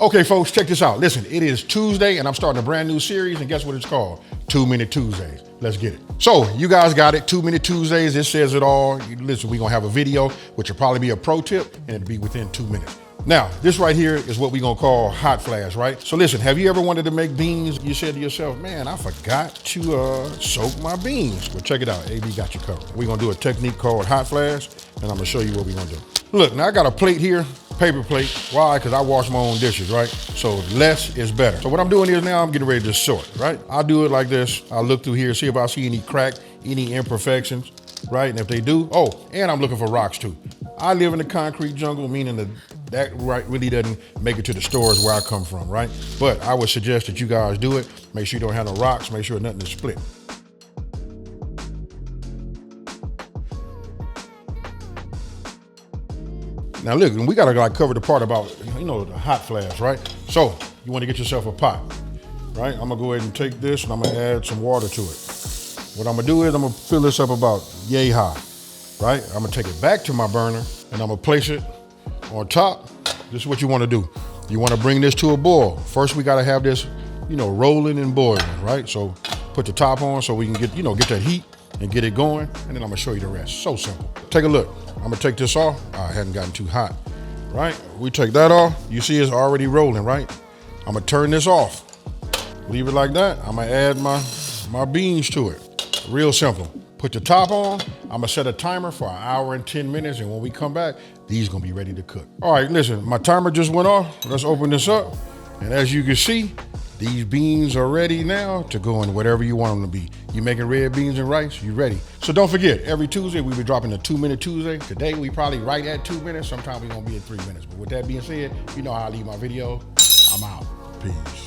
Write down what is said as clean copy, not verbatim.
Okay, folks, check this out. Listen, it is Tuesday and I'm starting a brand new series, and guess what it's called? 2 Minute Tuesdays. Let's get it. So you guys got it, 2 Minute Tuesdays. It says it all. Listen, we're gonna have a video, which will probably be a pro tip, and it'll be within 2 minutes. Now, this right here is what we're gonna call hot flash, right? So listen, have you ever wanted to make beans? You said to yourself, man, I forgot to soak my beans. Well, check it out, AB got you covered. We're gonna do a technique called hot flash, and I'm gonna show you what we're gonna do. Look, now I got a plate here, paper plate. Why? Because I wash my own dishes, right? So less is better. So what I'm doing is now I'm getting ready to sort, right? I'll do it like this. I'll look through here, see if I see any crack, any imperfections, right? And if they do, and I'm looking for rocks too. I live in the concrete jungle, meaning that right really doesn't make it to the stores where I come from, right? But I would suggest that you guys do it. Make sure you don't have no rocks, make sure nothing is split. Now look, we gotta like cover the part about, the hot flash, right? So you wanna get yourself a pot, right? I'm gonna go ahead and take this and I'm gonna add some water to it. What I'm gonna do is I'm gonna fill this up about yay high, right? I'm gonna take it back to my burner and I'm gonna place it on top. This is what you wanna do. You wanna bring this to a boil. First we gotta have this, rolling and boiling, right? So put the top on so we can get that heat and get it going, and then I'm gonna show you the rest. So simple. Take a look. I'm gonna take this off. I hadn't gotten too hot, right? We take that off. You see it's already rolling, right? I'm gonna turn this off. Leave it like that. I'm gonna add my beans to it. Real simple. Put the top on. I'm gonna set a timer for 1 hour and 10 minutes, and when we come back, these gonna be ready to cook. All right, listen, my timer just went off. Let's open this up. And as you can see, these beans are ready now to go in whatever you want them to be. You making red beans and rice, you ready. So don't forget, every Tuesday we'll be dropping a 2 Minute Tuesday. Today we probably right at 2 minutes. Sometimes we gonna be at 3 minutes. But with that being said, you know how I leave my video. I'm out. Peace.